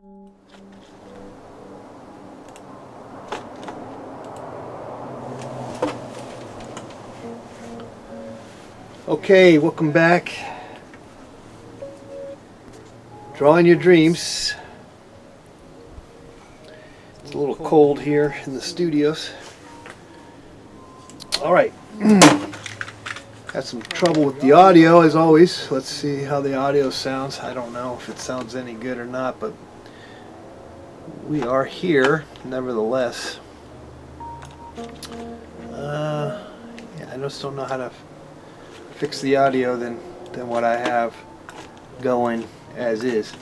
Okay, welcome back. Drawing your dreams. It's a little cold here in the studios. All right. Got some trouble with the audio as always. Let's see how the audio sounds. I don't know if it sounds any good or not, but we are here nevertheless. Yeah, I just don't know how to fix the audio than what I have going as is.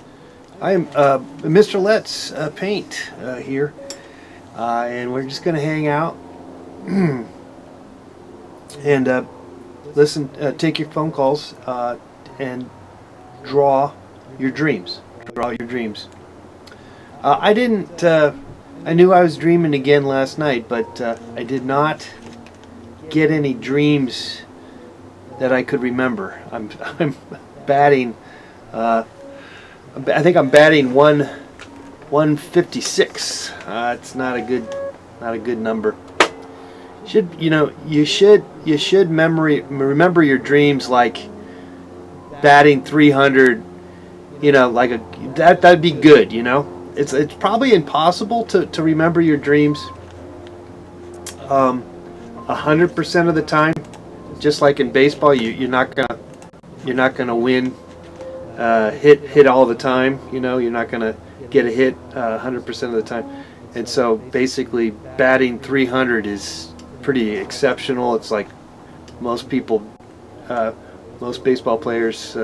I am Mr. Let's Paint here, and we're just going to hang out and listen, take your phone calls, and draw your dreams. Draw your dreams. I didn't. I knew I was dreaming again last night, but I did not get any dreams that I could remember. I'm batting. I think I'm batting 156. It's not a good number. You should remember your dreams like batting 300. That'd be good. It's probably impossible to remember your dreams 100% of the time. Just like in baseball, you're not gonna win hit all the time. You're not gonna get a hit 100% of the time, and so basically batting 300 is pretty exceptional. It's like most most baseball players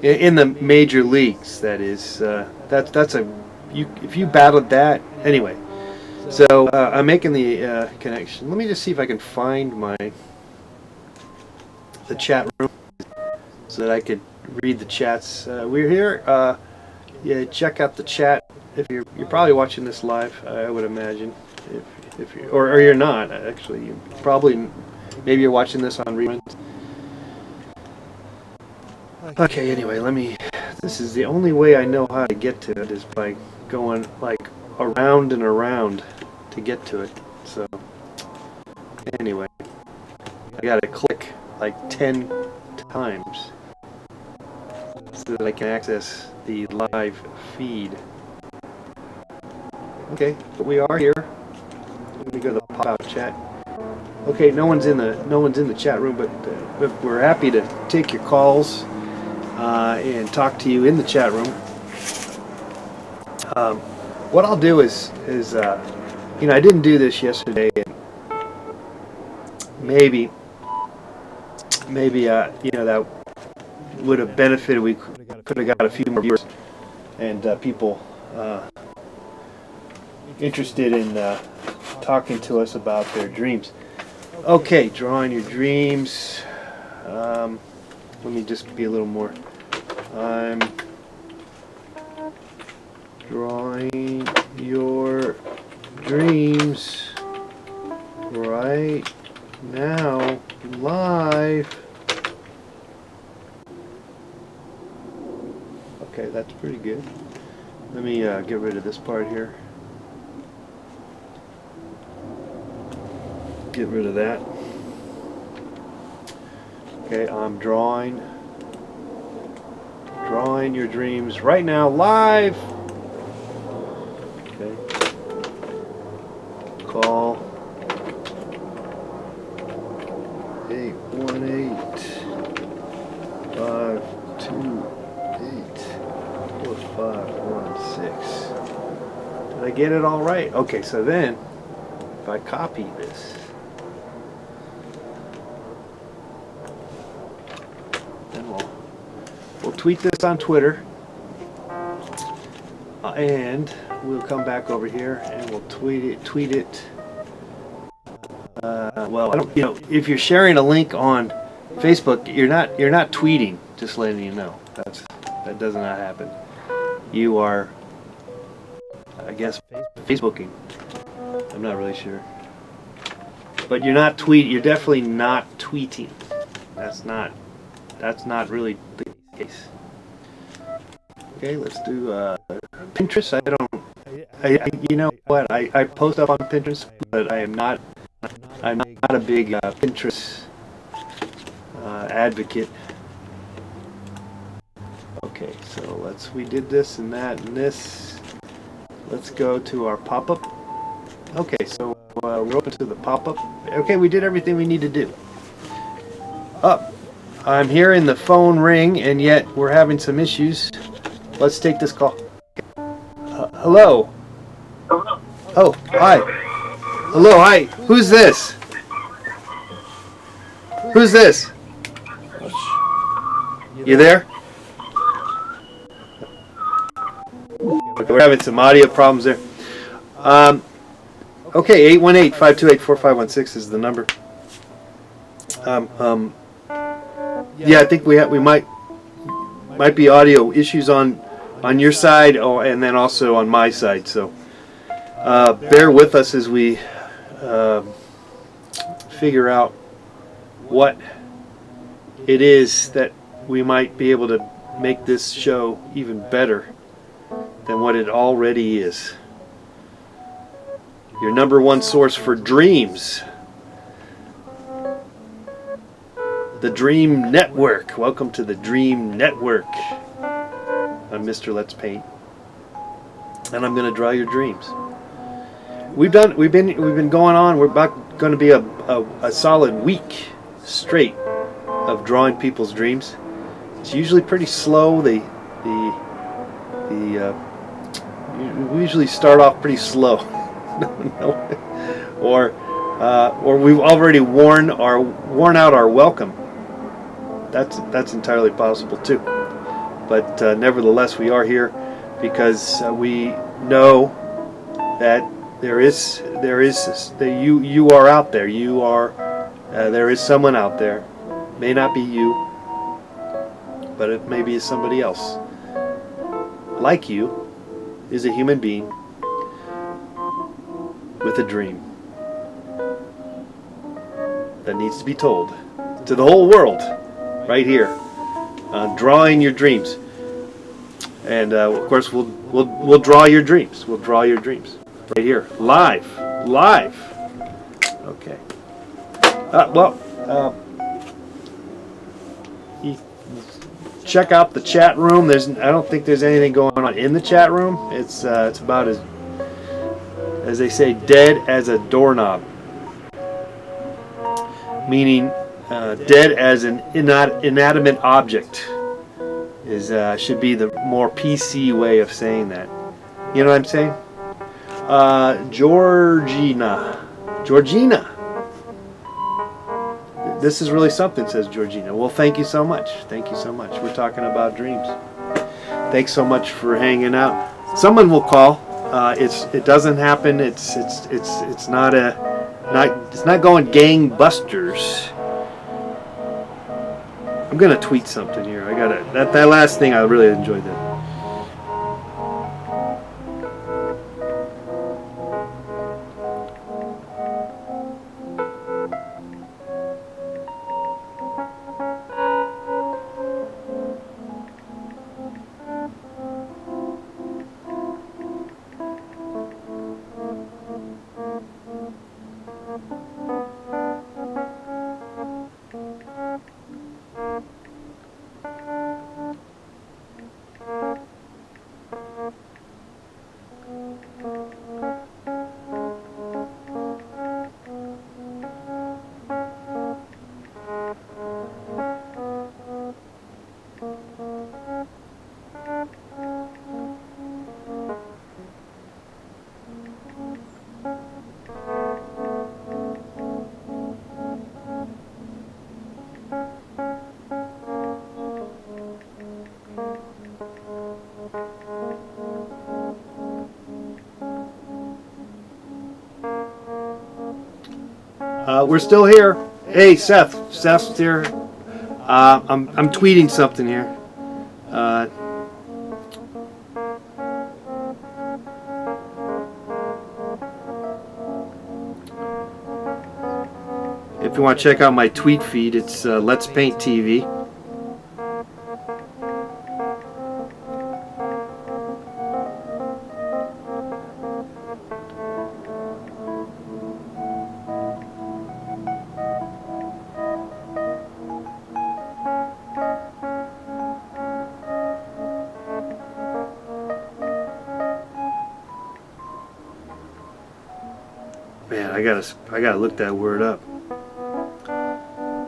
in the major leagues. That is, if you battled that anyway. So I'm making the connection. Let me just see if I can find the chat room so that I could read the chats. We're here. Yeah, check out the chat. If you're probably watching this live, I would imagine. If you or you're not actually, maybe you're watching this on reruns. Okay. Anyway, this is the only way I know how to get to it is by going like around and around to get to it. So anyway, I gotta click like 10 times so that I can access the live feed. Okay, but we are here. Let me go to the pop-out chat. Okay, no one's in the chat room, but we're happy to take your calls and talk to you in the chat room. What I'll do is I didn't do this yesterday, and maybe that would have benefited. We could have got a few more viewers and people interested in talking to us about their dreams. Okay, drawing your dreams. Let me just be a little more. I'm drawing your dreams right now, live. Okay, that's pretty good. Let me get rid of this part here. Get rid of that. Okay, I'm drawing your dreams right now, live. Okay. Call 818-528-4516. Did I get it all right? Okay, so then if I copy this, then we'll tweet this on Twitter, and we'll come back over here and we'll tweet it. Well, I don't. If you're sharing a link on Facebook, you're not tweeting. Just letting you know. That does not happen. You are, I guess, Facebooking. I'm not really sure. But you're not You're definitely not tweeting. That's not really the case. Okay, let's do Pinterest, I don't. You know what? I post up on Pinterest, but I'm not a big Pinterest advocate. Okay, so we did this and that and this. Let's go to our pop-up. Okay, so we're open to the pop-up. Okay, we did everything we need to do. Up. I'm hearing the phone ring, and yet we're having some issues. Let's take this call. Hello. Oh, hi. Hello, hi. Who's this? Who's this? You there? We're having some audio problems there. Okay, 818-528-4516 is the number. Yeah, I think we might be audio issues on your side, and then also on my side. So bear with us as we figure out what it is that we might be able to make this show even better than what it already is. Your number one source for dreams. The Dream Network. Welcome to the Dream Network. I'm Mr. Let's Paint, and I'm going to draw your dreams. We've been going on. We're about going to be a solid week straight of drawing people's dreams. It's usually pretty slow. We usually start off pretty slow, or we've already worn out our welcome. That's entirely possible too. But nevertheless, we are here because we know that there is you are out there. You are there is someone out there. May not be you, but it maybe is somebody else. Like you, is a human being with a dream that needs to be told to the whole world, right here, drawing your dreams. And of course, we'll draw your dreams. We'll draw your dreams right here, live. Okay. Check out the chat room. I don't think there's anything going on in the chat room. It's about as they say, dead as a doorknob. Meaning dead as an inanimate object should be the more PC way of saying that. You know what I'm saying? Georgina. This is really something, says Georgina. Well, thank you so much. Thank you so much. We're talking about dreams. Thanks so much for hanging out. Someone will call. It doesn't happen. It's not going gangbusters. I'm gonna tweet something here. I gotta that last thing. I really enjoyed that. We're still here. Hey, Seth's here. I'm tweeting something here. If you want to check out my tweet feed, it's Let's Paint TV. Man, I gotta look that word up.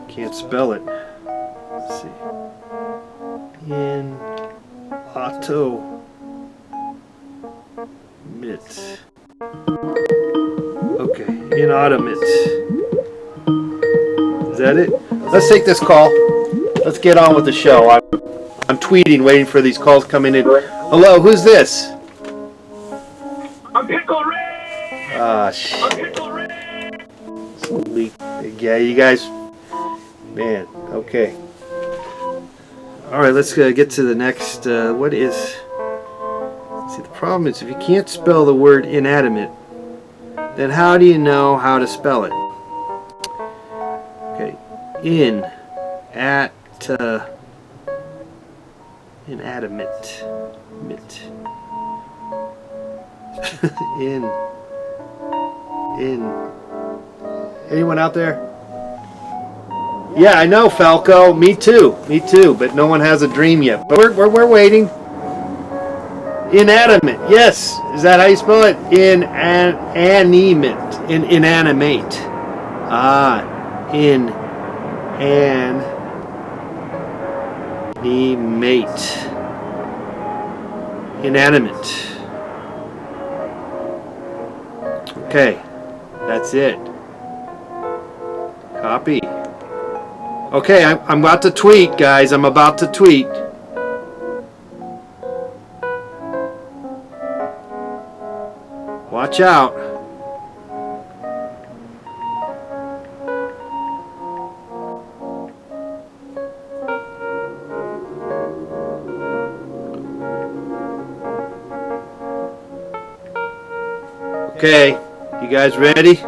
Can't spell it. Let's see. In auto mit. Okay, inautomate. Is that it? Let's take this call. Let's get on with the show. I'm tweeting, waiting for these calls coming in. Hello, who's this? I'm Pickle Rick! Shit. I'm Pickle Rick! Yeah, you guys, man, okay. Alright, let's get to the next, what is, see, the problem is if you can't spell the word inanimate, then how do you know how to spell it? Okay, inanimate, mit, anyone out there? Yeah, I know, Falco. Me too, but no one has a dream yet. But we're waiting. Inanimate, yes. Is that how you spell it? Inanimate. Inanimate. Inanimate. Okay, that's it. Copy. Okay, I'm about to tweet, guys. I'm about to tweet. Watch out. Okay, you guys ready?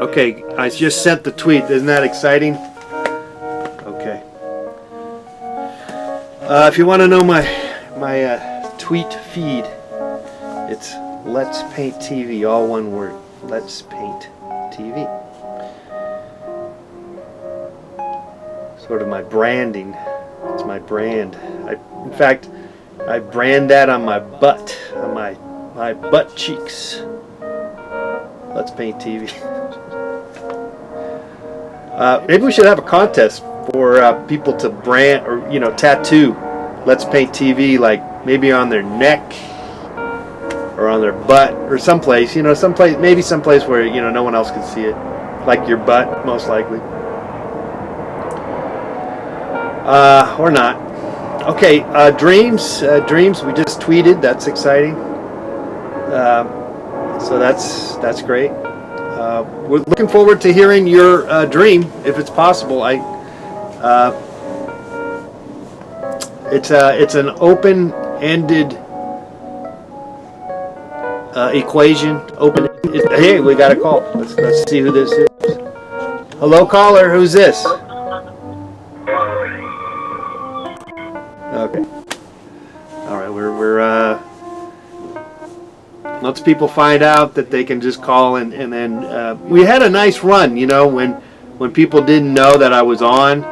Okay, I just sent the tweet. Isn't that exciting? Okay. If you want to know my tweet feed, it's Let's Paint TV, all one word. Let's Paint TV. Sort of my branding. It's my brand. In fact, I brand that on my butt, on my butt cheeks. Let's Paint TV. Maybe we should have a contest for people to brand or tattoo Let's Paint TV, like maybe on their neck or on their butt or someplace. Maybe someplace where no one else can see it, like your butt, most likely. Or not. Okay, dreams. We just tweeted. That's exciting. So that's great. We're looking forward to hearing your dream, if it's possible. It's an open-ended equation. Hey, we got a call. Let's see who this is. Hello, caller. Who's this? Okay. All right. We're lets people find out that they can just call and then we had a nice run, when people didn't know that I was on,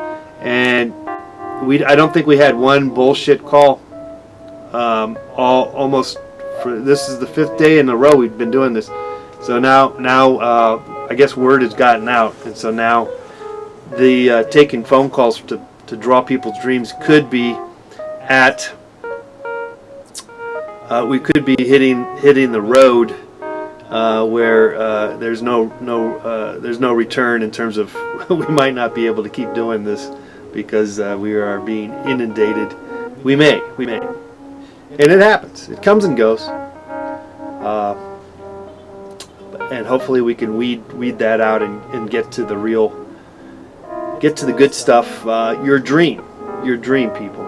and I don't think we had one bullshit call. This is the 5th day in a row we've been doing this. So now I guess word has gotten out, and so now the taking phone calls to draw people's dreams could be at. We could be hitting the road where there's no return in terms of we might not be able to keep doing this because we are being inundated. We may, and it happens. It comes and goes, and hopefully we can weed that out and get to the good stuff. Your dream, people.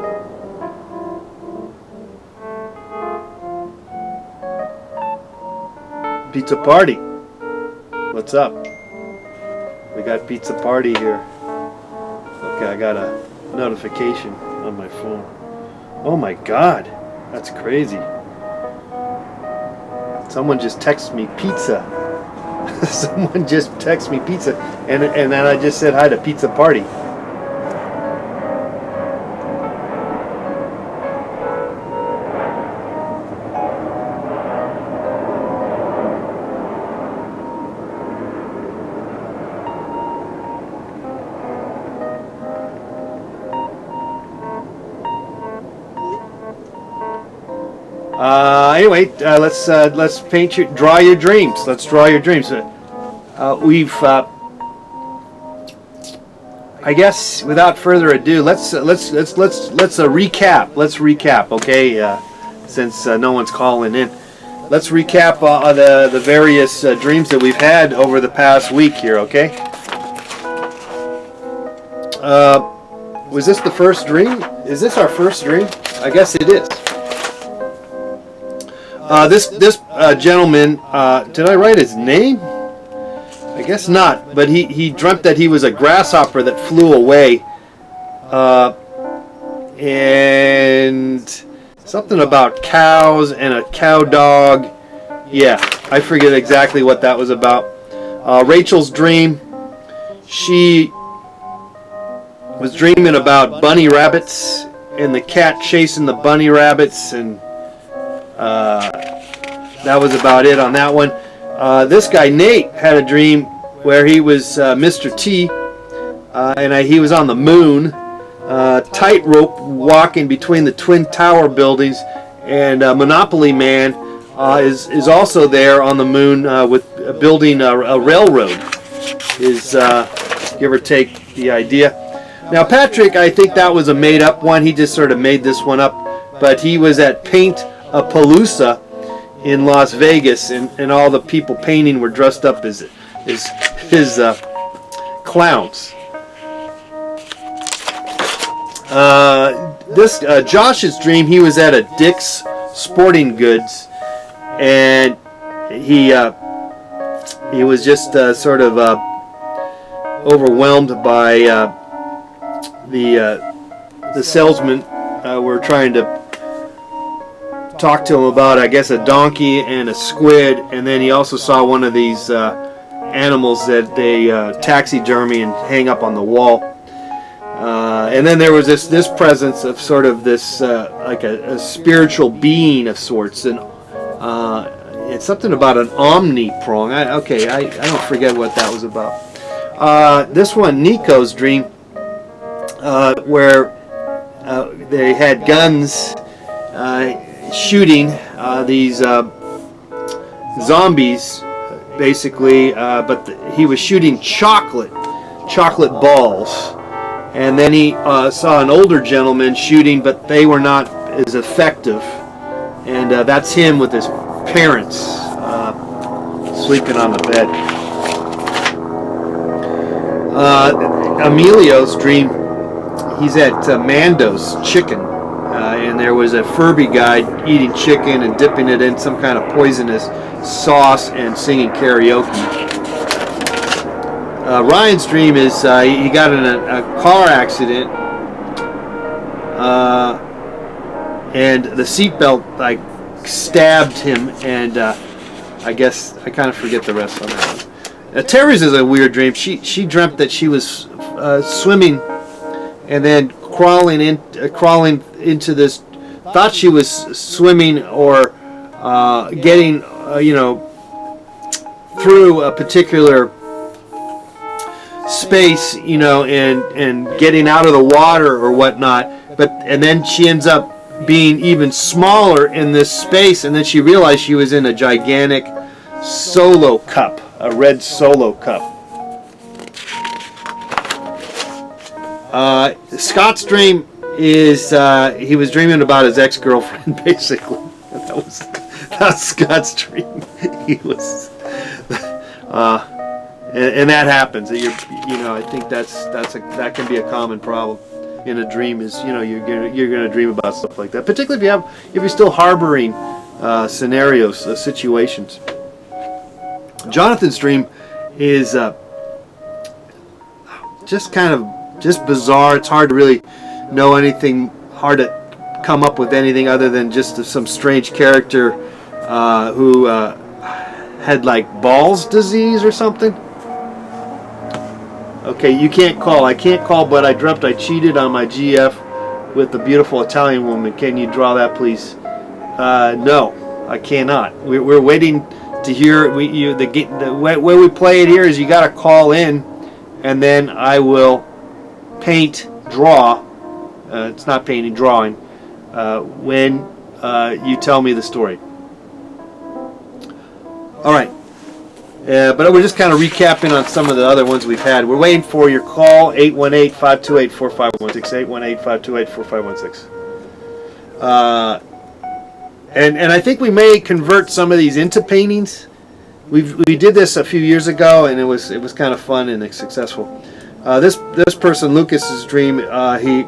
Pizza Party. What's up? We got Pizza Party here. Okay, I got a notification on my phone. Oh my God, that's crazy. Someone just texted me pizza. Someone just texted me pizza, and then I just said hi to Pizza Party. Anyway, let's draw your dreams. Let's draw your dreams. I guess without further ado, let's recap. Let's recap, okay? Since no one's calling in, let's recap the various dreams that we've had over the past week here, okay? Was this the first dream? Is this our first dream? I guess it is. This gentleman, did I write his name? I guess not, but he dreamt that he was a grasshopper that flew away, and something about cows and a cow dog. Yeah, I forget exactly what that was about. Rachel's dream, she was dreaming about bunny rabbits and the cat chasing the bunny rabbits, and that was about it on that one. This guy Nate had a dream where he was Mr. T, and he was on the moon, tightrope walking between the Twin Tower buildings, and Monopoly Man is also there on the moon with building a railroad. Is give or take the idea. Now Patrick, I think that was a made-up one. He just sort of made this one up, but he was at Paint-A-Palooza in Las Vegas, and all the people painting were dressed up as his clowns. This Josh's dream, he was at a Dick's Sporting Goods, and he was just sort of overwhelmed by the salesman were trying to talk to him about, I guess, a donkey and a squid, and then he also saw one of these animals that they taxidermy and hang up on the wall. And then there was this presence of sort of this like a spiritual being of sorts, and it's something about an omni prong. I don't forget what that was about. This one, Nico's dream, where they had guns shooting these zombies, basically, but he was shooting chocolate balls, and then he saw an older gentleman shooting, but they were not as effective, and that's him with his parents sleeping on the bed. Emilio's dream, he's at Mando's Chicken, and there was a Furby guy eating chicken and dipping it in some kind of poisonous sauce and singing karaoke. Ryan's dream is he got in a car accident, and the seatbelt like stabbed him, and I guess I kind of forget the rest on that one. Terry's is a weird dream. She dreamt that she was swimming and then crawling into this, thought she was swimming or getting through a particular space, and getting out of the water or whatnot, and then she ends up being even smaller in this space, and then she realized she was in a gigantic Solo cup, a red Solo cup. Scott's dream is he was dreaming about his ex-girlfriend, basically. That was Scott's dream. He was, and that happens. I think that can be a common problem in a dream. Is you're gonna dream about stuff like that, particularly if you're still harboring scenarios, situations. Jonathan's dream is just bizarre. It's hard to really know anything, hard to come up with anything other than just some strange character who had like Ball's disease or something. Okay, you can't call. I can't call, but I dreamt I cheated on my GF with the beautiful Italian woman. Can you draw that, please? No, I cannot. We're waiting to hear. The way we play it here is you got to call in, and then I will draw. It's not painting, drawing. When you tell me the story. All right. But we're just kind of recapping on some of the other ones we've had. We're waiting for your call, 818-528-4516, 818-528-4516. And I think we may convert some of these into paintings. We did this a few years ago, and it was kind of fun and successful. This person, Lucas's dream, he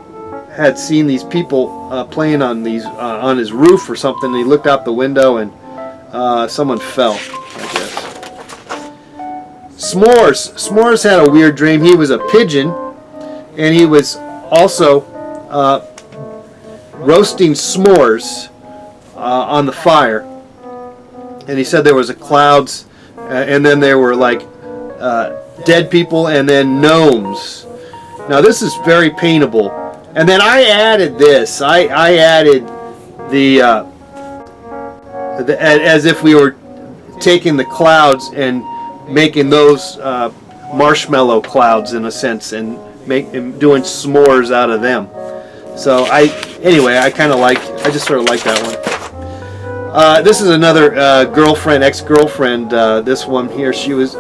had seen these people playing on his roof or something. And he looked out the window, and someone fell, I guess. S'mores had a weird dream. He was a pigeon, and he was also roasting s'mores on the fire. And he said there was clouds, and then there were like dead people, and then gnomes. Now this is very paintable. And then I added this. I added the as if we were taking the clouds and making those marshmallow clouds in a sense, and doing s'mores out of them. So I just sort of like that one. This is another ex-girlfriend. This one here, she was,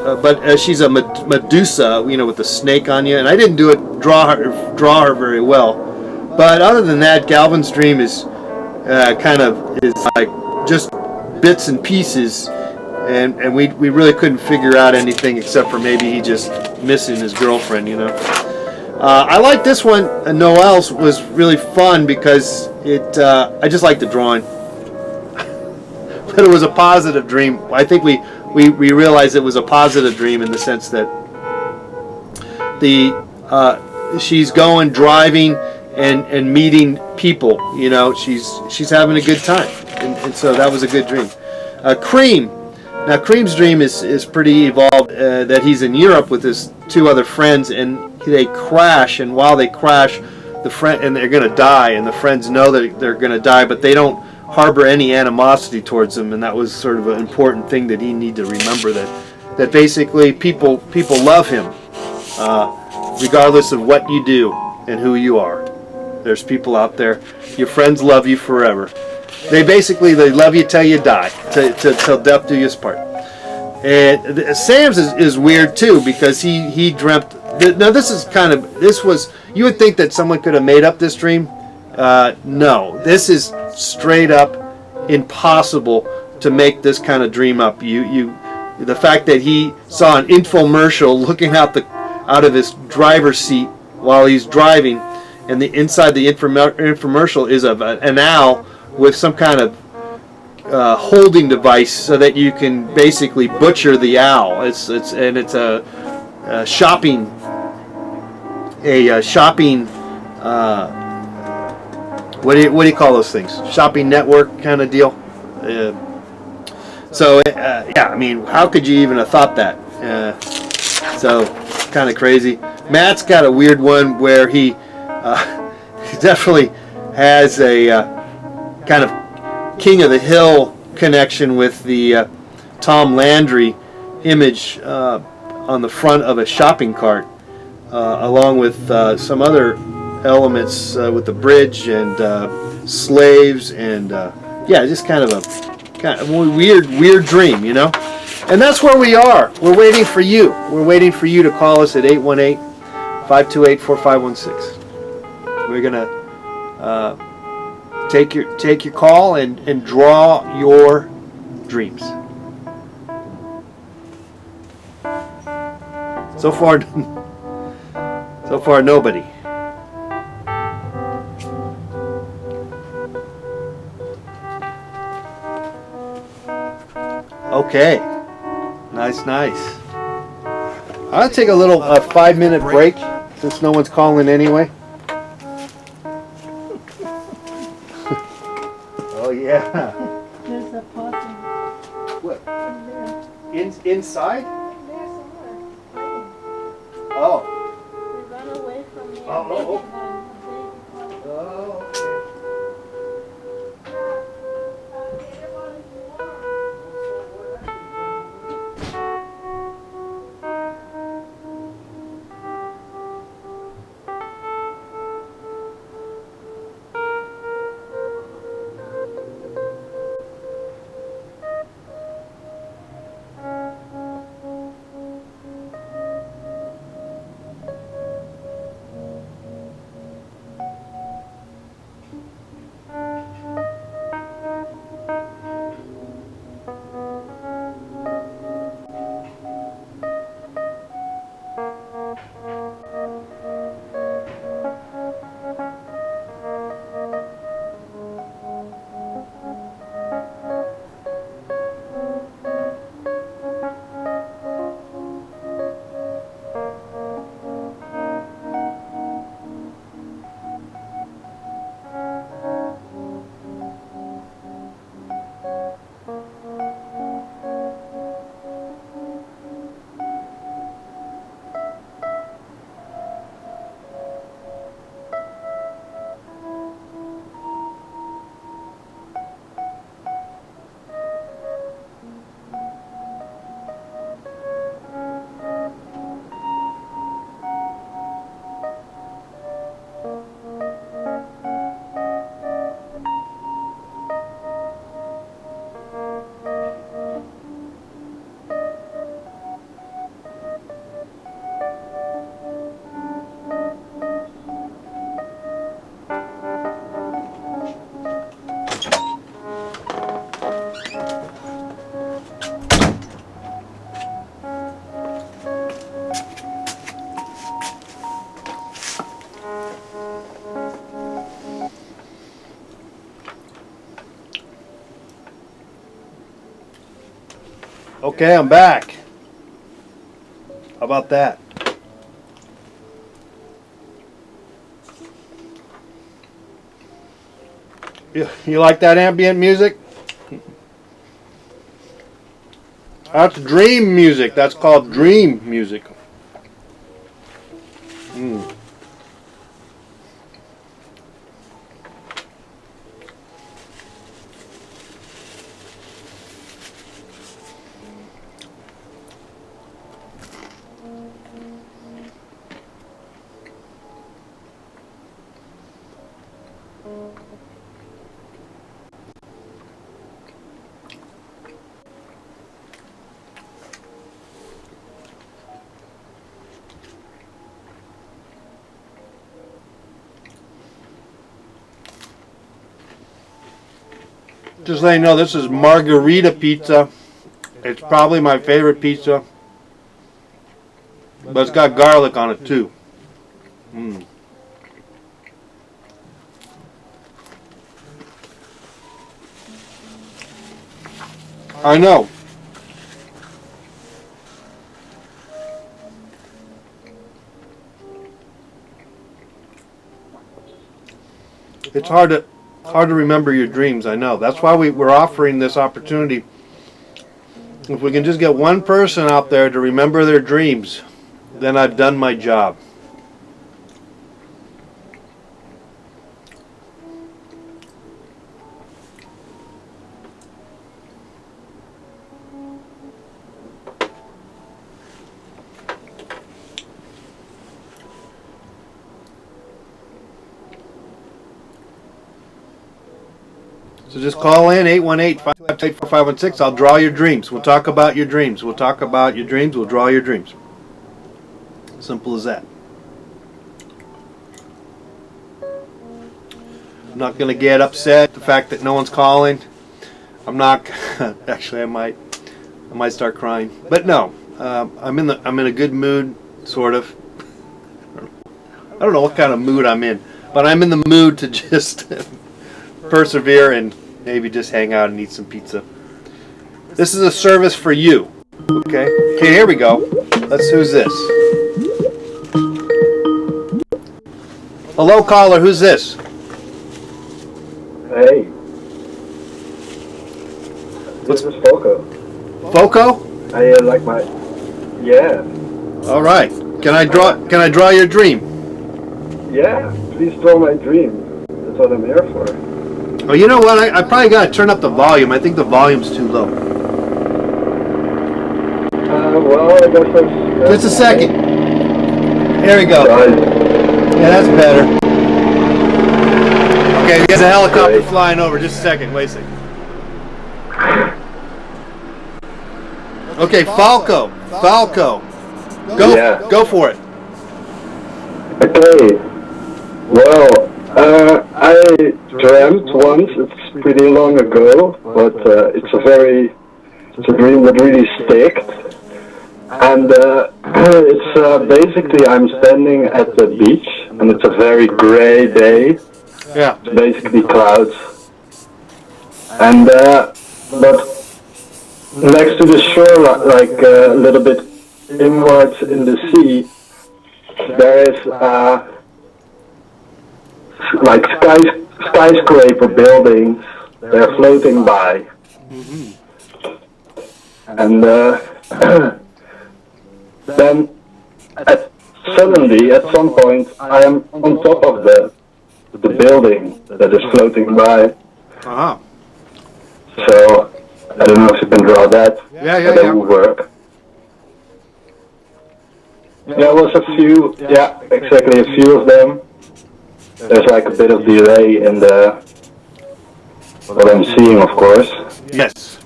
she's a Medusa, with the snake on you, and I didn't draw her very well. But other than that, Galvin's dream is like just bits and pieces. And we really couldn't figure out anything except for maybe he just missing his girlfriend, I like this one. Noel's was really fun because I just like the drawing. But it was a positive dream. I think we realized it was a positive dream in the sense that she's driving and meeting people. She's having a good time, and so that was a good dream. Cream. Now, Cream's dream is pretty evolved, that he's in Europe with his two other friends, and they crash, and while they crash, and they're going to die, and the friends know that they're going to die, but they don't harbor any animosity towards him, and that was sort of an important thing that he needed to remember, that basically people love him, regardless of what you do and who you are. There's people out there. Your friends love you forever. They love you till you die, till death do you part. And Sam's is weird too, because he dreamt. Now you would think that someone could have made up this dream. No, this is straight up impossible to make this kind of dream up. The fact that he saw an infomercial looking out of his driver's seat while he's driving, and inside the infomercial is an owl with some kind of holding device so that you can basically butcher the owl. It's a shopping what do you call those things? Shopping network kind of deal. Yeah, I mean, how could you even have thought that? So kind of crazy. Matt's got a weird one where he definitely has a kind of King of the Hill connection with the Tom Landry image on the front of a shopping cart, along with some other elements with the bridge and slaves, and just kind of a weird dream, And that's where we are. We're waiting for you. We're waiting for you to call us at 818-528-4516. We're gonna take your call and draw your dreams. So far, nobody. Okay. Nice. I'll take a little 5-minute break since no one's calling anyway. Oh yeah. There's a possum. What? In there. Inside? There somewhere. Hiding. Oh. They run away from me. Oh. Okay, I'm back. How about that? You like that ambient music? That's dream music. That's called dream music. Mm. Just letting you know, this is margarita pizza. It's probably my favorite pizza, but it's got garlic on it too. Mm. I know. It's hard to remember your dreams. I know. That's why we're offering this opportunity. If we can just get one person out there to remember their dreams, then I've done my job. So just call in 818-528-4516. I'll draw your dreams. We'll talk about your dreams. We'll talk about your dreams. We'll draw your dreams. Simple as that. I'm not going to get upset the fact that no one's calling. I'm not. Actually, I might start crying. But no, I'm in a good mood, sort of. I don't know what kind of mood I'm in, but I'm in the mood to just persevere and maybe just hang out and eat some pizza. This is a service for you. Okay, here we go. Who's this? Hello, caller. Who's this? Hey. This is Foco. Foco? I like my... Yeah. All right. Can I draw your dream? Yeah. Please draw my dream. That's what I'm here for. Oh, you know what? I probably got to turn up the volume. I think the volume's too low. Well, I guess that's... Just a second. There we go. Right. Yeah, that's better. Okay, there's a helicopter flying over. Just a second. Wait a second. Okay, Falco. Go for it. Okay. Well, I dreamt once, it's pretty long ago, but it's a dream that really sticked. And it's basically I'm standing at the beach, and it's a very gray day. Yeah. It's basically clouds. And but next to the shore, like a little bit inwards in the sea, there is like skyscraper buildings. They're floating by. And then suddenly, at some point, I am on top of the building that is floating by. Uh-huh. So, I don't know if you can draw that. Yeah. That will work. There was a few, yeah, exactly a few of them. There's like a bit of delay in what I'm seeing, of course. Yes.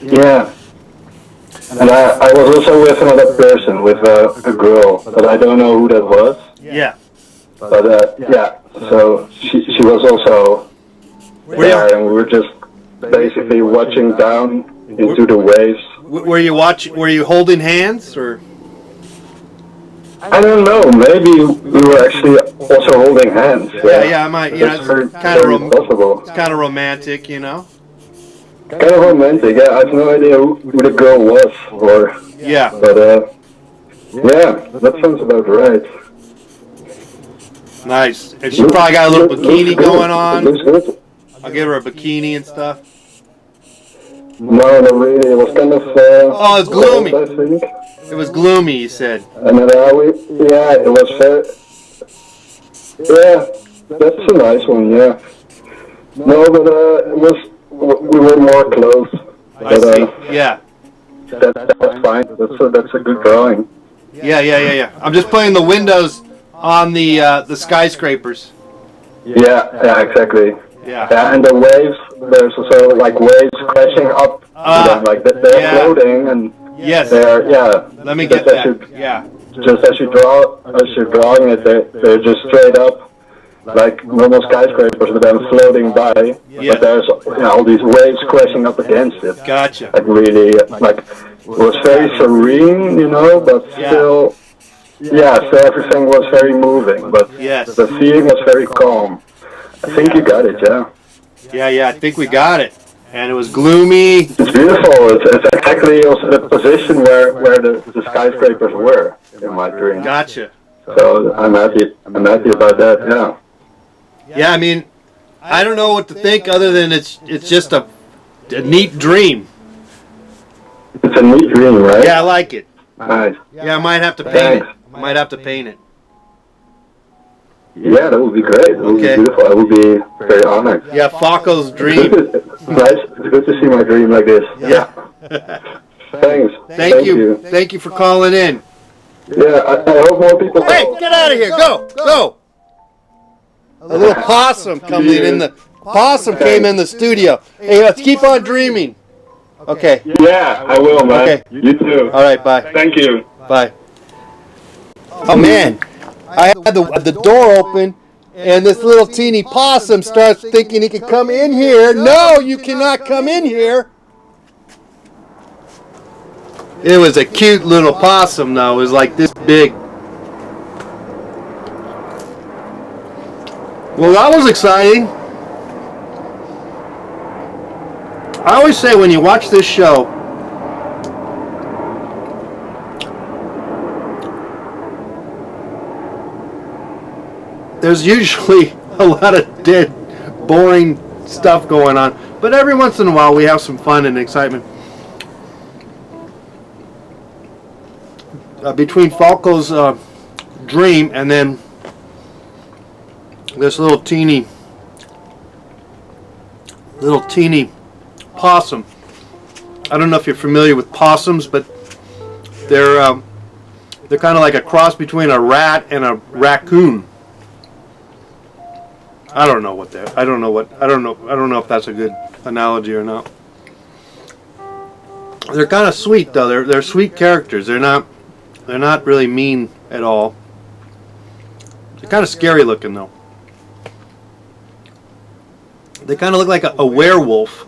Yeah. And I was also with another person, with a girl, but I don't know who that was. Yeah. But yeah, so she was also there, and we were just basically watching down into the waves. Were you holding hands or? I don't know. Maybe we were actually also holding hands. Yeah. I might. You know, That's it's kind very possible. of romantic, you know. kind of romantic. Yeah, I have no idea who the girl was, Yeah. but yeah, that sounds about right. Nice. And she probably got a little bikini going on. Looks good. I'll give her a bikini and stuff. No, not really. It was kind of. Oh, it's gloomy. cold, I think. It was gloomy, you said. And then yeah, it was very. Yeah, that's a nice one. Yeah. No, but it was. We were more close. I But see. Yeah. that's fine. That's a good drawing. Yeah. I'm just putting the windows on the skyscrapers. Yeah, exactly. Yeah. Yeah, and the waves. There's also like waves crashing up. to them, like they're yeah. floating and Yes. they're Let me get that. Yeah. Just as you're drawing it, they're just straight up. Like normal skyscrapers, but then floating by. Yeah. But there's all these waves crashing up against it. Gotcha. Like really, like it was very serene, but Yeah. still, so everything was very moving. But Yes. the feeling was very calm. I think you got it, yeah. Yeah. I think we got it. And it was gloomy. It's beautiful. It's exactly also the position where the skyscrapers were in my dream. Gotcha. So I'm happy about that. Yeah. Yeah. I mean, I don't know what to think other than it's just a neat dream. It's a neat dream, right? Yeah, I like it. Nice. Yeah, I might have to paint it. Thanks. I might have to paint it. Yeah, that would be great. That would Okay. be beautiful. I would be very honored. Yeah, Falco's It's dream. nice. It's good to see my dream like this. Yeah. Thanks. Thank you. Thank you for calling in. Yeah, I hope more people. Hey, get out of here. Go. A little possum coming in the possum came in the studio. Hey, let's keep on dreaming. Okay. Yeah, I will, man. Okay. You too. All right, bye. Thank you. Bye. Oh man, I had the door open, and this little teeny possum starts thinking he can come in here. No, you cannot come in here. It was a cute little possum, though. It was like this big. Well, that was exciting. I always say when you watch this show, there's usually a lot of dead, boring stuff going on. But every once in a while we have some fun and excitement. Between Falco's dream and then this little teeny possum. I don't know if you're familiar with possums, but they're kind of like a cross between a rat and a raccoon. I don't know if that's a good analogy or not. They're kind of sweet though. They're sweet characters. They're not really mean at all. They're kind of scary looking though. They kind of look like a werewolf,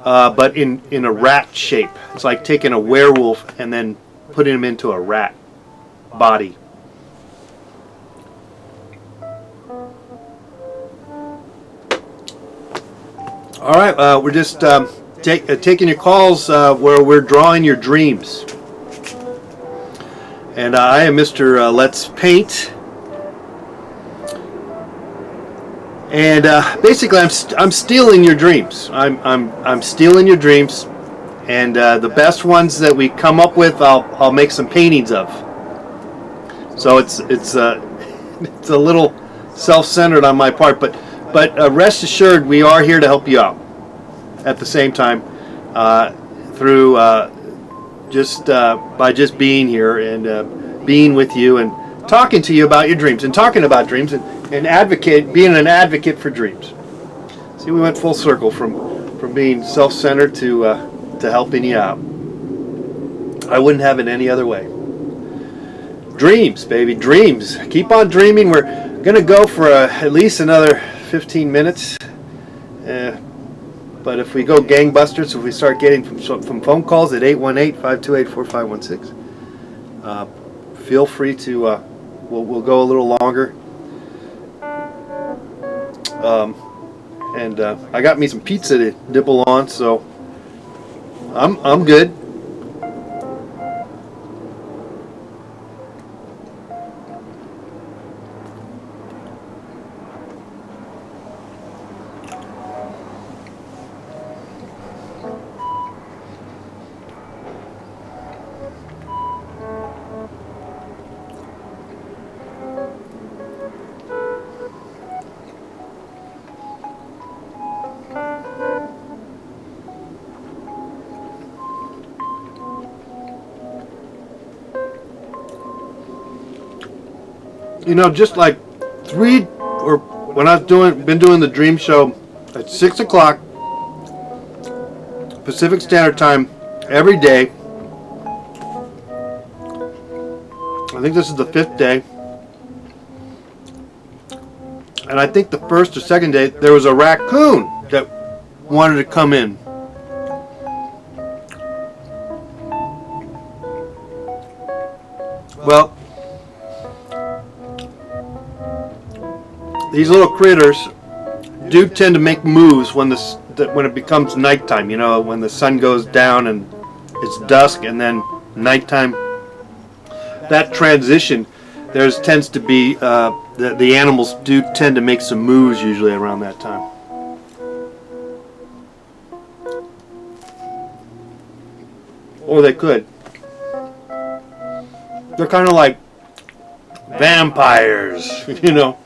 but in a rat shape. It's like taking a werewolf and then putting him into a rat body. All right, we're just taking your calls where we're drawing your dreams. And I am Mr. Let's Paint. And basically, I'm stealing your dreams. I'm stealing your dreams, and the best ones that we come up with, I'll make some paintings of. So it's a little self-centered on my part, but rest assured, we are here to help you out. At the same time, through by just being here and being with you and talking to you about your dreams and talking about dreams and being an advocate for dreams. See, we went full circle from being self-centered to helping you out. I wouldn't have it any other way. Dreams, baby, dreams. Keep on dreaming. We're gonna go for at least another 15 minutes. But if we go gangbusters, if we start getting from phone calls at 818-528-4516, feel free to. We'll go a little longer. and I got me some pizza to nibble on, so I'm good. You know, just like when I've been doing the Dream Show at 6 o'clock Pacific Standard Time every day. I think this is the 5th day. And I think the first or second day there was a raccoon that wanted to come in. Well, these little critters do tend to make moves when it becomes nighttime. You know, when the sun goes down and it's dusk, and then nighttime. That transition, tends to be the animals do tend to make some moves usually around that time. Or they could. They're kind of like vampires, you know.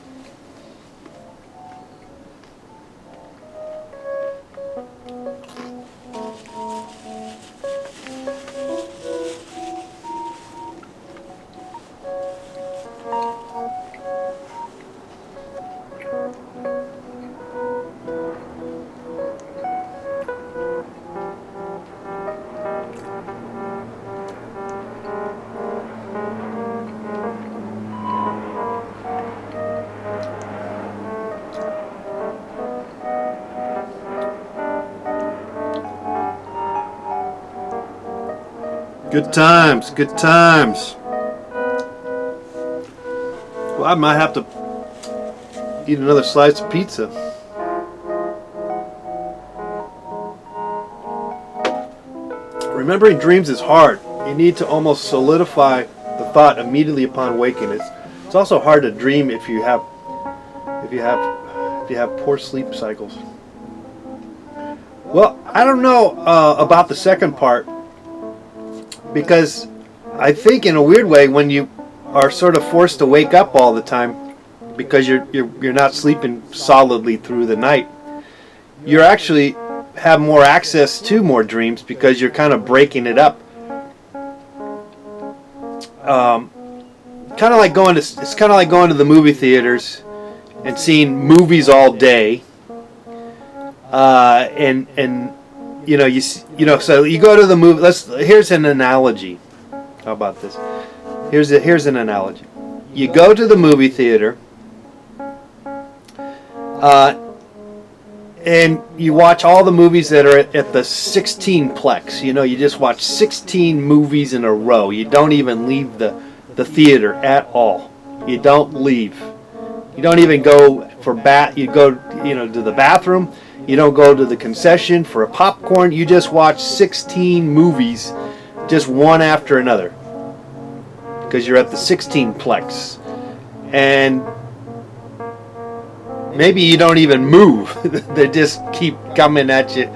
Good times, good times. Well, I might have to eat another slice of pizza. Remembering dreams is hard. You need to almost solidify the thought immediately upon waking. It's also hard to dream if you have poor sleep cycles. Well, I don't know about the second part, because I think in a weird way, when you are sort of forced to wake up all the time because you're not sleeping solidly through the night, you actually have more access to more dreams because you're kind of breaking it up. It's kind of like going to the movie theaters and seeing movies all day, and so you go to the movie. Here's an analogy. How about this? Here's an analogy. You go to the movie theater, and you watch all the movies that are at the 16-plex. You know, you just watch 16 movies in a row. You don't even leave the theater at all. You don't leave. You don't even go for You go, to the bathroom. You don't go to the concession for a popcorn. You just watch 16 movies, just one after another, because you're at the 16-plex. And maybe you don't even move. They just keep coming at you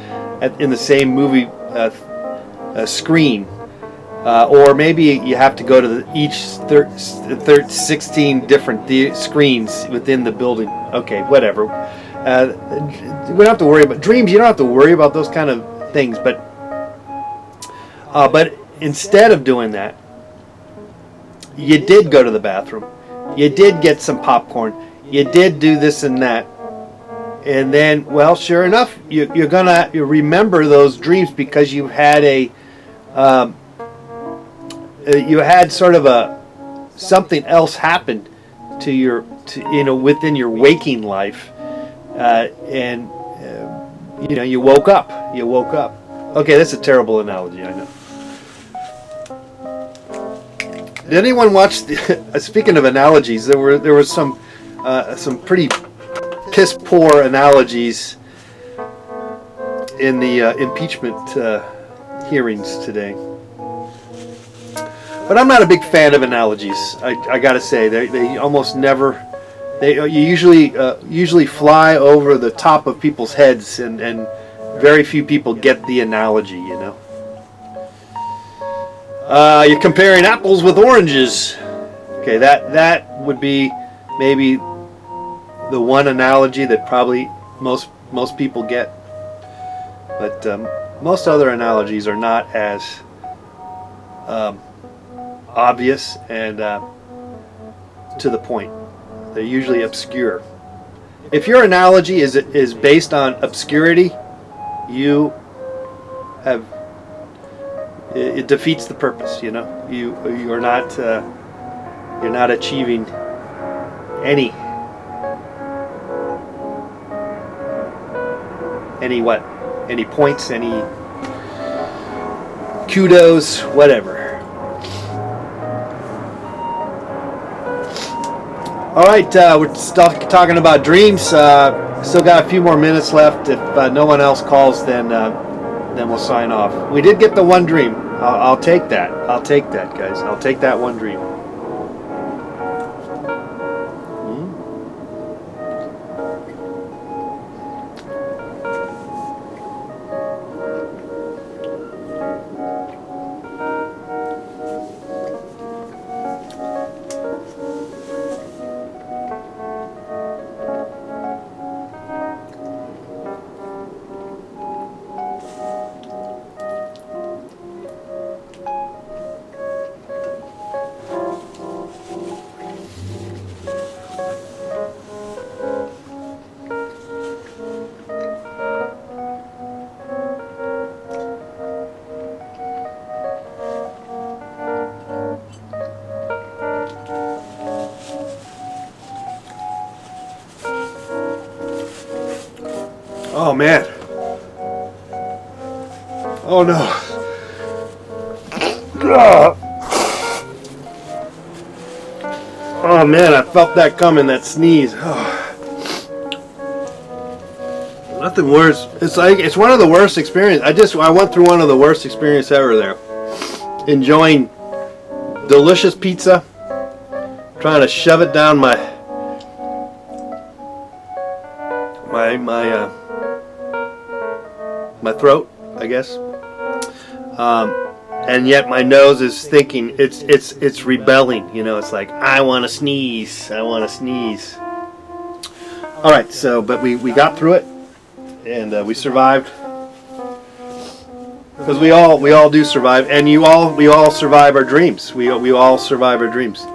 in the same movie screen. Or maybe you have to go to each 16 different screens within the building. Okay, whatever. We don't have to worry about dreams. You don't have to worry about those kind of things. But instead of doing that, you did go to the bathroom. You did get some popcorn. You did do this and that. And then, well, sure enough, you're gonna remember those dreams because you had sort of something else happened within your waking life. And you woke up. Okay, that's a terrible analogy, I know. Did anyone watch? Speaking of analogies, there were some pretty piss poor analogies in the impeachment hearings today. But I'm not a big fan of analogies. I gotta say, they almost never. You usually fly over the top of people's heads, and very few people get the analogy. You know. You're comparing apples with oranges. Okay, that would be maybe the one analogy that probably most people get. But most other analogies are not as obvious and to the point. They're usually obscure. If your analogy is based on obscurity, you have it defeats the purpose. You know, you're not achieving any points, any kudos, whatever. All right, we're still talking about dreams. Still got a few more minutes left. If no one else calls, then we'll sign off. We did get the one dream. I'll take that. I'll take that, guys. I'll take that one dream. Oh man. Oh no. Oh man, I felt that coming, that sneeze. Oh. Nothing worse. It's one of the worst experiences. I went through one of the worst experiences ever there. Enjoying delicious pizza, trying to shove it down my throat, I guess, and yet my nose is thinking it's rebelling. You know, it's like I want to sneeze. All right, so but we got through it, and we survived, because we all do survive, and we all survive our dreams. We all survive our dreams.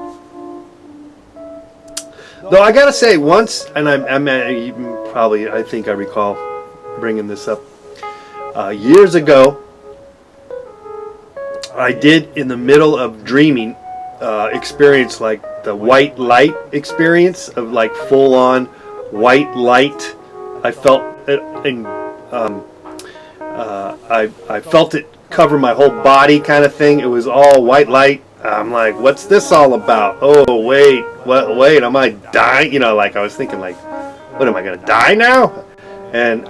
Though I gotta say, once, and I think I recall bringing this up. Years ago, I did, in the middle of dreaming, experience like the white light experience of like full on white light. I felt it, and I felt it cover my whole body, kind of thing. It was all white light. I'm like, what's this all about? Oh wait, wait, am I dying? You know, like I was thinking, like, what, am I gonna die now? And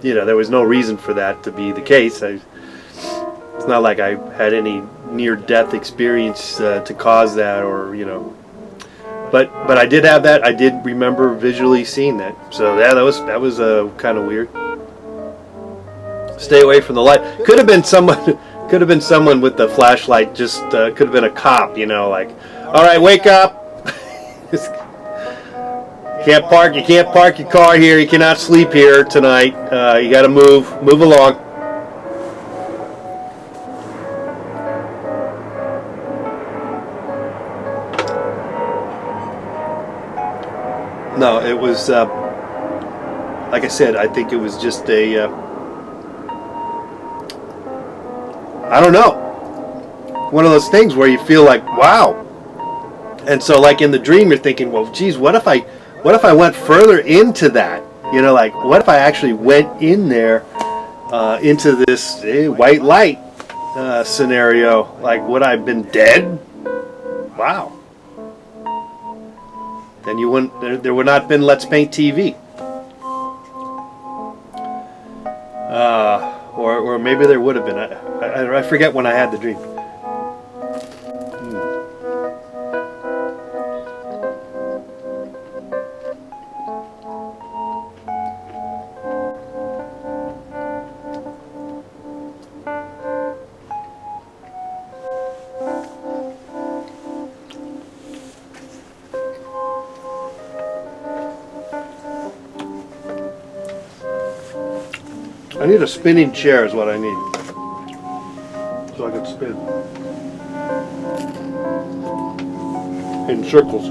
you know, there was no reason for that to be the case. It's not like I had any near-death experience to cause that, or, you know. But I did have that. I did remember visually seeing that. So yeah, that was kind of weird. Stay away from the light. Could have been someone with the flashlight. Just could have been a cop. You know, like, all right, wake up. You can't park your car here. You cannot sleep here tonight. You got to move along. No, it was like I said. I think it was just a I don't know, one of those things where you feel like, wow. And so, like in the dream, you're thinking, well, geez, what if I went further into that? You know, like, what if I actually went in there into this white light scenario? Like, would I have been dead? Wow. Then you wouldn't. There would not have been Let's Paint TV. Or maybe there would have been. I forget when I had the dream. I need a spinning chair is what I need. So I can spin. In circles.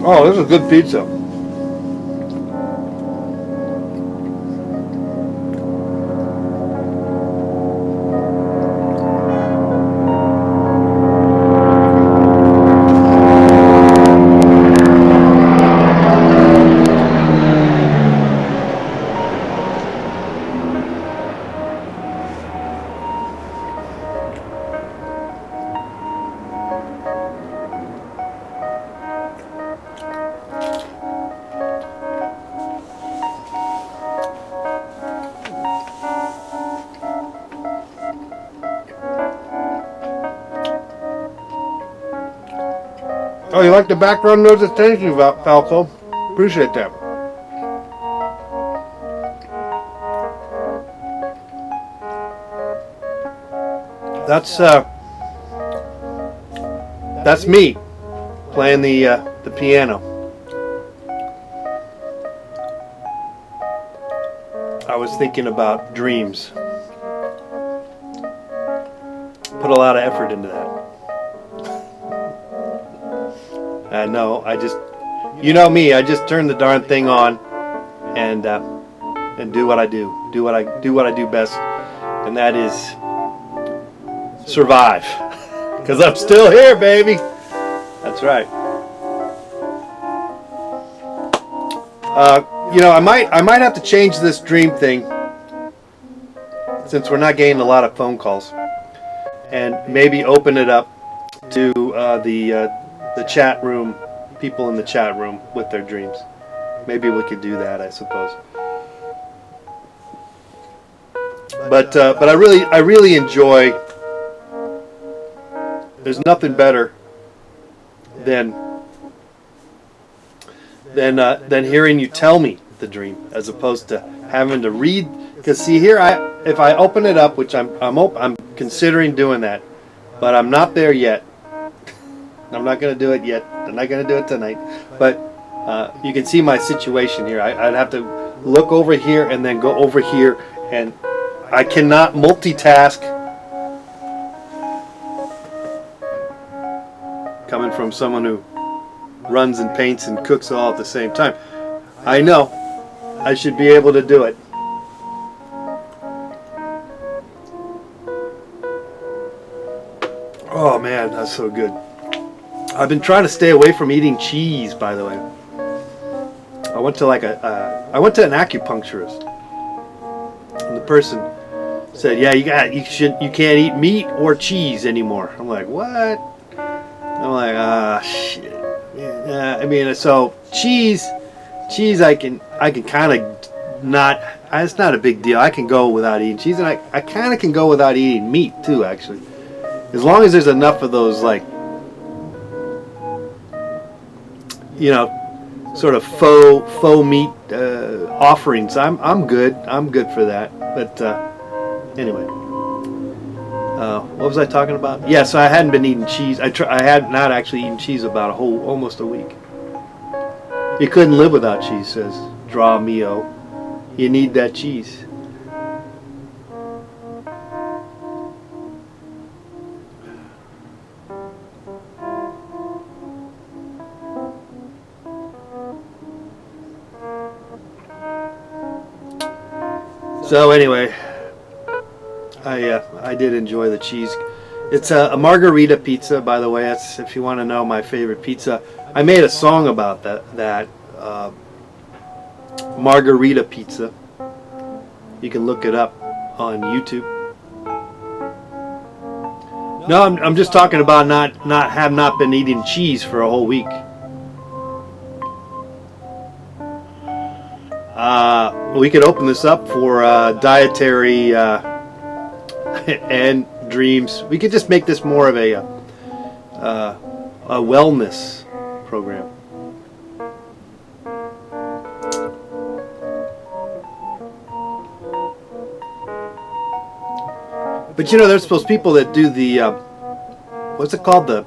Oh, this is good pizza. Oh, you like the background noise? Thank you, Falco. Appreciate that. That's me playing the piano. I was thinking about dreams. Put a lot of effort into that. No, I just, you know me, I just turn the darn thing on and do what I do. Do what I do best, and that is survive. Because I'm still here, baby. That's right. You know, I might have to change this dream thing since we're not getting a lot of phone calls, and maybe open it up to the chat room, people in the chat room with their dreams. Maybe we could do that, I suppose. But I really enjoy. There's nothing better than hearing you tell me the dream, as opposed to having to read. Because see here, if I open it up, which I'm considering doing that, but I'm not there yet. I'm not going to do it yet. I'm not going to do it tonight. But you can see my situation here. I'd have to look over here and then go over here, and I cannot multitask. Coming from someone who runs and paints and cooks all at the same time, I know I should be able to do it. Oh man, that's so good. I've been trying to stay away from eating cheese, by the way. I went to I went to an acupuncturist, and the person said, "Yeah, you can't eat meat or cheese anymore." I'm like, "What?" I'm like, shit. Yeah, I mean, so cheese, I can kind of not. It's not a big deal. I can go without eating cheese, and I kind of can go without eating meat too, actually, as long as there's enough of those, like, you know, sort of faux meat offerings. I'm good. I'm good for that. But anyway, what was I talking about? Yeah, so I hadn't been eating cheese. I had not actually eaten cheese about almost a week. You couldn't live without cheese, says Draw Mio. You need that cheese. So anyway, I did enjoy the cheese. It's a margarita pizza, by the way. That's, if you want to know my favorite pizza. I made a song about that margarita pizza. You can look it up on YouTube. No, I'm just talking about not been eating cheese for a whole week. We could open this up for dietary and dreams. We could just make this more of a wellness program. But you know, there's those people that do the what's it called, the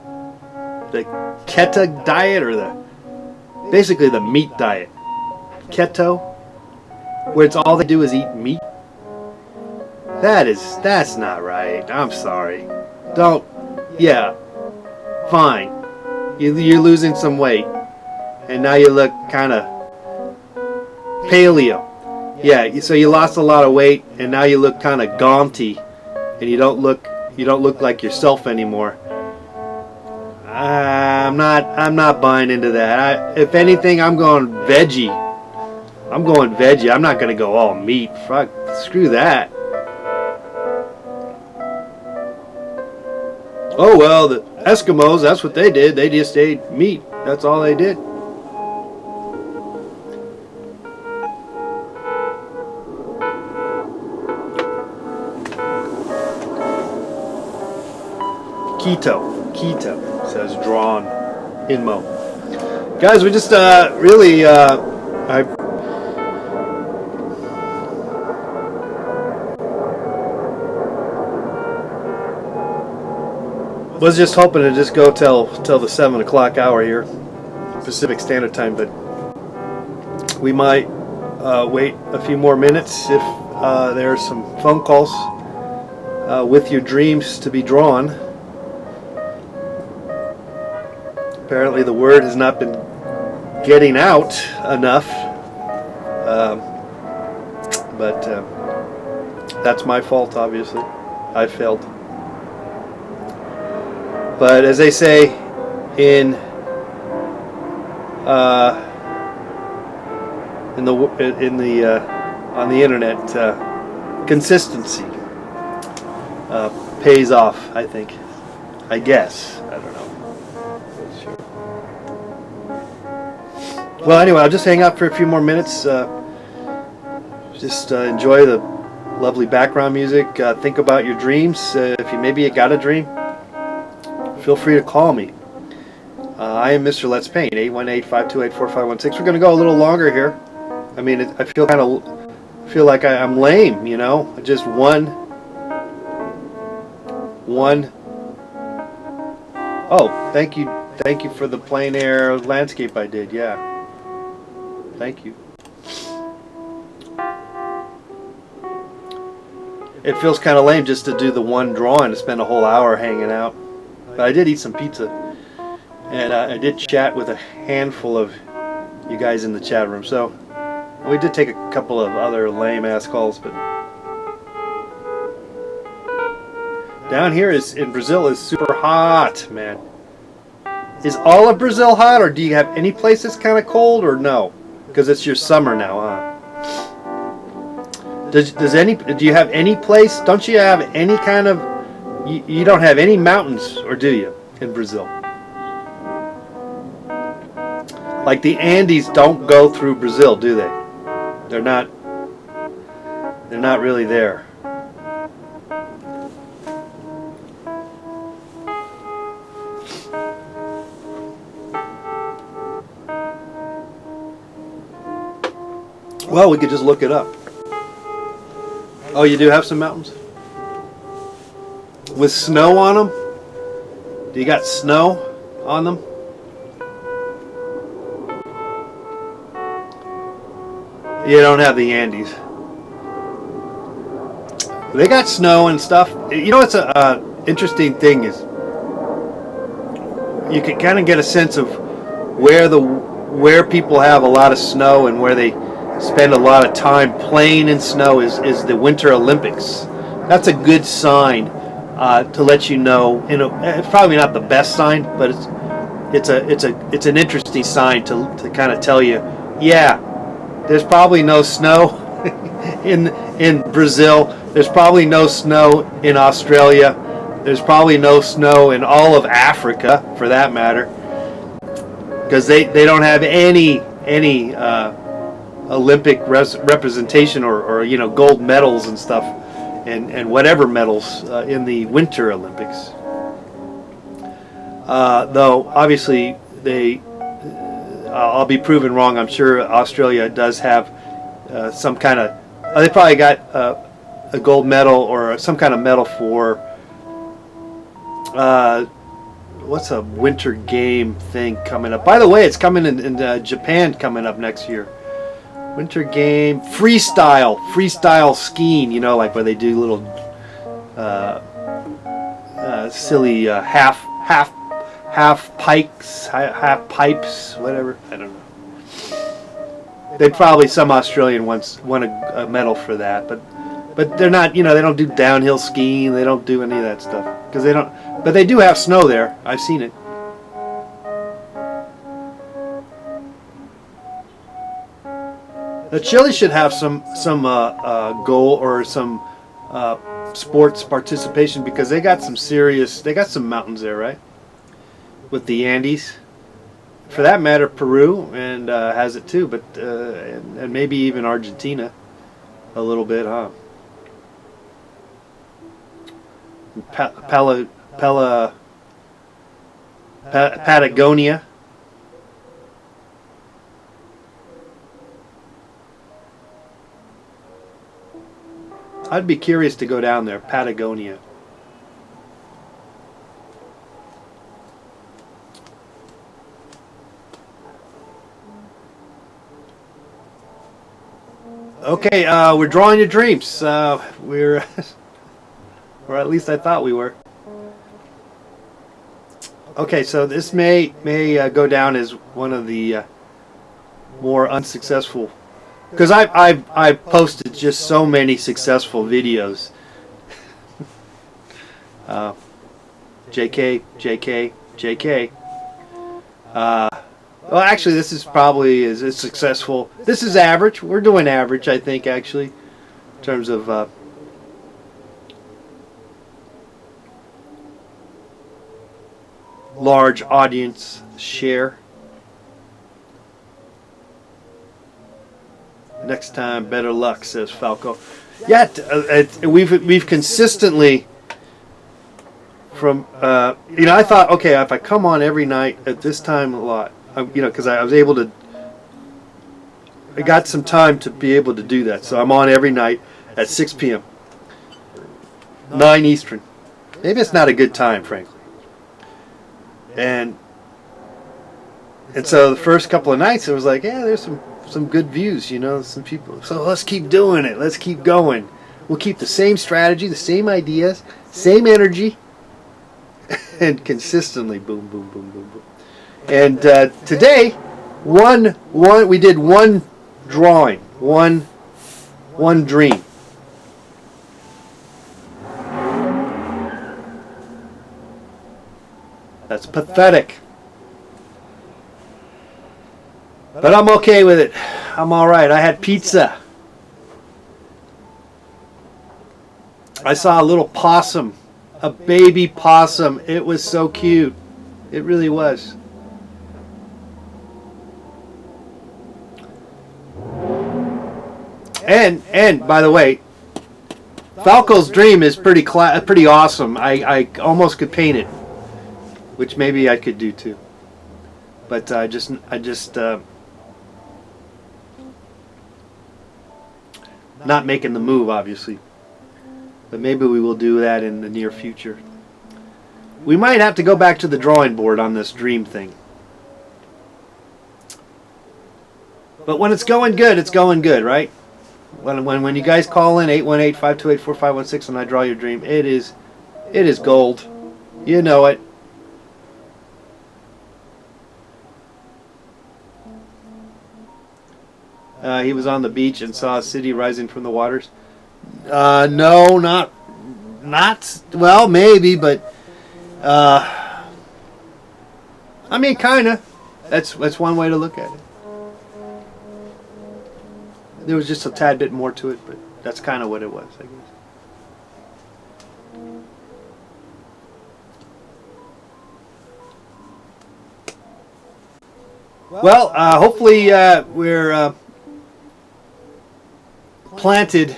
keto diet, or basically the meat diet. Keto, where it's all they do is eat meat. That's not right. I'm sorry. Don't. Yeah, fine. You're losing some weight, and now you look kind of paleo. Yeah, so you lost a lot of weight, and now you look kind of gaunty, and you don't look like yourself anymore. I'm not buying into that. If anything, I'm going veggie. I'm not going to go all meat. Fuck, screw that. Oh well, the Eskimos, that's what they did. They just ate meat. That's all they did. Keto says drawn in Mo. Guys, we just really I was just hoping to just go till the 7 o'clock hour here, Pacific Standard Time, but we might wait a few more minutes if there are some phone calls with your dreams to be drawn. Apparently the word has not been getting out enough, but that's my fault, obviously. I failed. But as they say in the on the internet, consistency pays off. I think. I guess. I don't know. Sure. Well, anyway, I'll just hang out for a few more minutes. Just enjoy the lovely background music. Think about your dreams. If you got a dream, feel free to call me. I am Mr. Let's Paint, 818-528-4516. We're going to go a little longer here. I mean, I feel like I'm lame, you know. Just one. Oh, thank you for the plein air landscape I did. Yeah, thank you. It feels kind of lame just to do the one drawing, to spend a whole hour hanging out. But I did eat some pizza, and I did chat with a handful of you guys in the chat room. So we did take a couple of other lame-ass calls, but down here in Brazil is super hot, man. Is all of Brazil hot, or do you have any place that's kind of cold, or no? Because it's your summer now, huh? Do you have any place? Don't you have any kind of? You don't have any mountains, or do you, in Brazil? Like the Andes don't go through Brazil, do they? They're not really there. Well, we could just look it up. Oh, you do have some mountains? With snow on them? Do you got snow on them? You don't have the Andes. They got snow and stuff. You know what's a interesting thing is you can kind of get a sense of where people have a lot of snow and where they spend a lot of time playing in snow is the Winter Olympics. That's a good sign to let you know. You know, it's probably not the best sign, but it's an interesting sign to kind of tell you, yeah, There's probably no snow in Brazil. There's probably no snow in Australia. There's probably no snow in all of Africa, for that matter, because they don't have any Olympic representation or gold medals and stuff, and whatever medals in the Winter Olympics. Though obviously I'll be proven wrong. I'm sure Australia does have some kind of. They probably got a gold medal or some kind of medal for what's a winter game thing coming up. By the way, it's coming in Japan coming up next year. Winter game freestyle skiing. Like where they do little silly half pikes, half pipes, whatever. I don't know. Some Australian once won a medal for that, but they're not. They don't do downhill skiing. They don't do any of that stuff because they don't. But they do have snow there. I've seen it. Now, Chile should have some goal or some sports participation because they got some mountains there, right? With the Andes, for that matter, Peru and has it too, but and maybe even Argentina, a little bit, huh? Patagonia. I'd be curious to go down there, Patagonia. Okay, we're drawing your dreams. We're, or at least I thought we were. Okay, so this may go down as one of the more unsuccessful, because I've posted just so many successful videos. JK. Well, actually, this is probably is successful. This is average. We're doing average, I think, actually, in terms of large audience share. Next time, better luck, says Falco. Yeah, we've consistently from I thought, okay, if I come on every night at this time a lot. Because I was able to, I got some time to be able to do that. So I'm on every night at 6 p.m. 9 Eastern. Maybe it's not a good time, frankly. And so the first couple of nights, it was like, yeah, there's some good views, some people. So let's keep doing it. Let's keep going. We'll keep the same strategy, the same ideas, same energy, and consistently boom, boom, boom, boom, boom. And today, we did one drawing, one dream. That's pathetic. But I'm okay with it. I'm all right. I had pizza. I saw a little possum, a baby possum. It was so cute. It really was. And by the way, Falco's dream is pretty awesome. I almost could paint it, which maybe I could do too. But I just not making the move, obviously. But maybe we will do that in the near future. We might have to go back to the drawing board on this dream thing. But when it's going good, right? When you guys call in 818-528-4516 and I draw your dream, it is gold. You know it. He was on the beach and saw a city rising from the waters. No, not well, maybe, but I mean, kinda. That's one way to look at it. There was just a tad bit more to it, but that's kind of what it was, I guess. Well, hopefully we're planted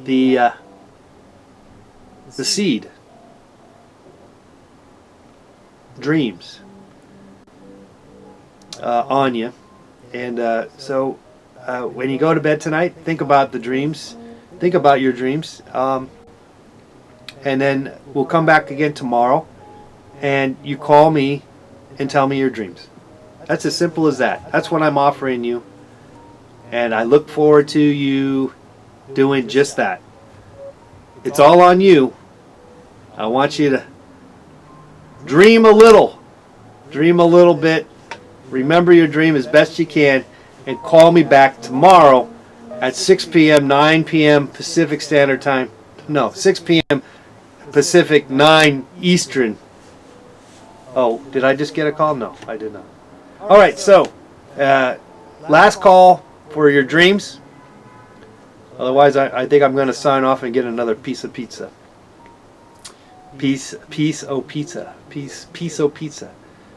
the seed, dreams, on you, and so when you go to bed tonight, think about the dreams, think about your dreams, and then we'll come back again tomorrow, and you call me and tell me your dreams. That's as simple as that. That's what I'm offering you, and I look forward to you doing just that. It's all on you. I want you to dream a little bit, remember your dream as best you can, and call me back tomorrow at 6 p.m., 9 p.m. Pacific Standard Time. No, 6 p.m. Pacific, 9 Eastern. Oh, did I just get a call? No, I did not. All right, so last call for your dreams. Otherwise, I think I'm going to sign off and get another piece of pizza. Piece o pizza.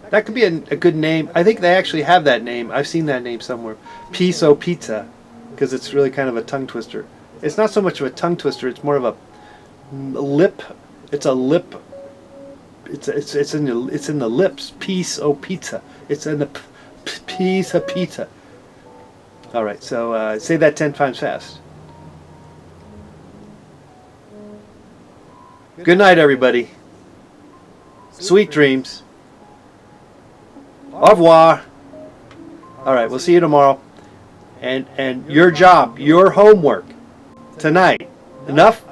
That could be a good name. I think they actually have that name. I've seen that name somewhere. Piece o pizza, because it's really kind of a tongue twister. It's not so much of a tongue twister. It's more of a lip. It's a lip. It's in the lips. Piece o pizza. It's in the piece of pizza. All right. So say that 10 times fast. Good night, everybody. Sweet dreams. Au revoir. All right, we'll see you tomorrow. And your job, your homework tonight. Enough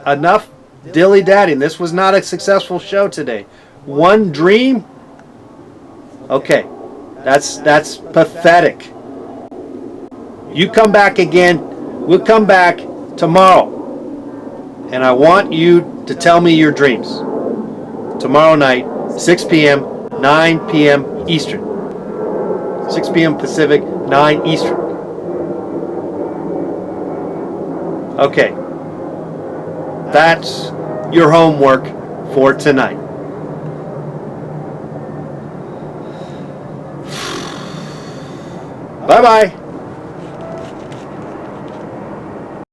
dilly-dadding. This was not a successful show today. One dream? Okay. That's pathetic. You come back again. We'll come back tomorrow. And I want you to tell me your dreams. Tomorrow night, 6 p.m., 9 p.m. Eastern. 6 p.m. Pacific, 9 Eastern. Okay. That's your homework for tonight. Bye-bye.